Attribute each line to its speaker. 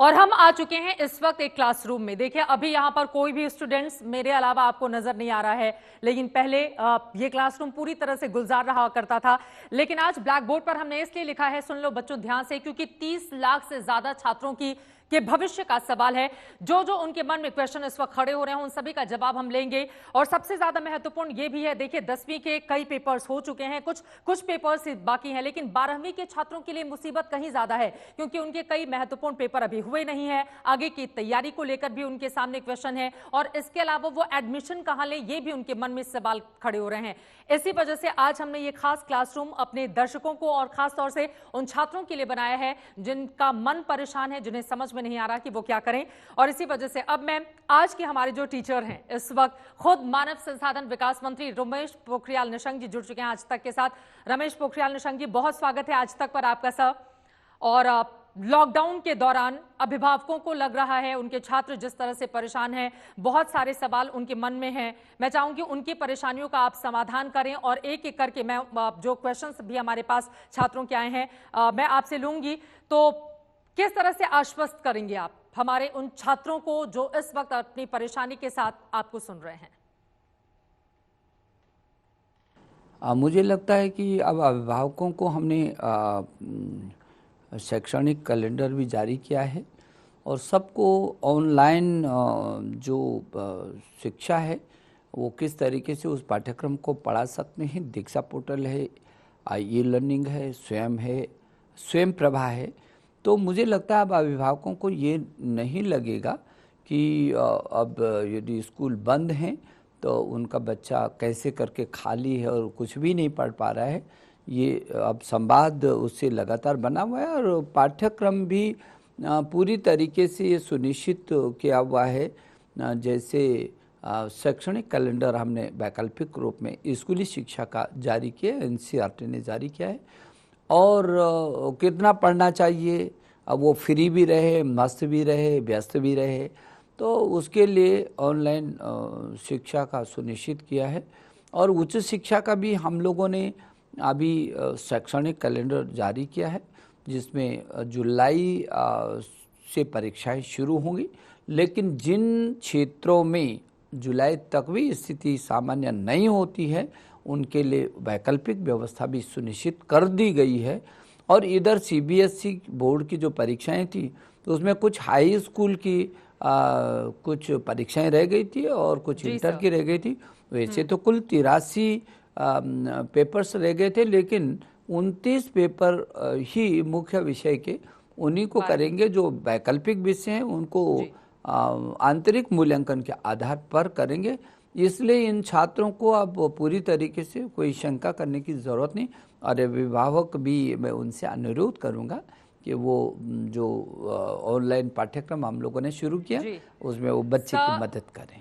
Speaker 1: और हम आ चुके हैं इस वक्त एक क्लासरूम में। देखिए अभी यहाँ पर कोई भी स्टूडेंट्स मेरे अलावा आपको नजर नहीं आ रहा है, लेकिन पहले ये क्लासरूम पूरी तरह से गुलजार रहा करता था। लेकिन आज ब्लैक बोर्ड पर हमने इसलिए लिखा है, सुन लो बच्चों ध्यान से, क्योंकि 30 लाख से ज्यादा छात्रों की के भविष्य का सवाल है। जो जो उनके मन में क्वेश्चन इस वक्त खड़े हो रहे हैं उन सभी का जवाब हम लेंगे। और सबसे ज्यादा महत्वपूर्ण ये भी है, देखिए 10वीं के कई पेपर्स हो चुके हैं, कुछ पेपर्स बाकी हैं, लेकिन 12वीं के छात्रों के लिए मुसीबत कहीं ज्यादा है, क्योंकि उनके कई महत्वपूर्ण पेपर अभी हुए नहीं है। आगे की तैयारी को लेकर भी उनके सामने क्वेश्चन है, और इसके अलावा वो एडमिशन कहां ले ये भी उनके मन में सवाल खड़े हो रहे हैं। इसी वजह से आज हमने ये खास क्लासरूम अपने दर्शकों को और खास तौर से उन छात्रों के लिए बनाया है जिनका मन परेशान है, जिन्हें समझ में नहीं आ रहा कि वो क्या करें। और इसी वजह से अब मैं आज के हमारे जो टीचर हैं, इस वक्त खुद मानव संसाधन विकास मंत्री रमेश पोखरियाल निशंक जी जुड़ चुके हैं आज तक के साथ। रमेश पोखरियाल निशंक जी, बहुत स्वागत है आज तक पर आपका सर। और लॉकडाउन के दौरान अभिभावकों को लग रहा है, उनके छात्र जिस तरह से परेशान हैं, बहुत सारे सवाल उनके मन में हैं। मैं चाहूंगी उनकी परेशानियों का आप समाधान करें, और एक एक करके मैं जो क्वेश्चंस भी हमारे पास छात्रों के आए हैं मैं आपसे लूंगी। तो किस तरह से आश्वस्त करेंगे आप हमारे उन छात्रों को जो इस वक्त अपनी परेशानी के साथ आपको सुन रहे हैं?
Speaker 2: मुझे लगता है कि अब अभिभावकों को हमने शैक्षणिक कैलेंडर भी जारी किया है, और सबको ऑनलाइन जो शिक्षा है वो किस तरीके से उस पाठ्यक्रम को पढ़ा सकते हैं। दीक्षा पोर्टल है, ई लर्निंग है, स्वयं प्रभा है। तो मुझे लगता है अब अभिभावकों को ये नहीं लगेगा कि अब यदि स्कूल बंद हैं तो उनका बच्चा कैसे करके खाली है और कुछ भी नहीं पढ़ पा रहा है। ये अब संवाद उससे लगातार बना हुआ है, और पाठ्यक्रम भी पूरी तरीके से ये सुनिश्चित किया हुआ है। जैसे शैक्षणिक कैलेंडर हमने वैकल्पिक रूप में स्कूली शिक्षा का जारी किया, एनसीईआरटी ने जारी किया है। और कितना पढ़ना चाहिए, अब वो फ्री भी रहे, मस्त भी रहे, व्यस्त भी रहे, तो उसके लिए ऑनलाइन शिक्षा का सुनिश्चित किया है। और उच्च शिक्षा का भी हम लोगों ने अभी शैक्षणिक कैलेंडर जारी किया है, जिसमें जुलाई से परीक्षाएं शुरू होंगी। लेकिन जिन क्षेत्रों में जुलाई तक भी स्थिति सामान्य नहीं होती है, उनके लिए वैकल्पिक व्यवस्था भी सुनिश्चित कर दी गई है। और इधर सीबीएसई बोर्ड की जो परीक्षाएं थी, तो उसमें कुछ हाई स्कूल की कुछ परीक्षाएं रह गई थी और कुछ इंटर की रह गई थी। वैसे तो कुल 83 पेपर्स रह गए थे, लेकिन 29 पेपर ही मुख्य विषय के उन्हीं को करेंगे। जो वैकल्पिक विषय हैं उनको आंतरिक मूल्यांकन के आधार पर करेंगे। इसलिए इन छात्रों को अब पूरी तरीके से कोई शंका करने की ज़रूरत नहीं। और अभिभावक भी मैं उनसे अनुरोध करूंगा कि वो जो ऑनलाइन पाठ्यक्रम हम लोगों ने शुरू किया उसमें वो बच्चे की मदद करें।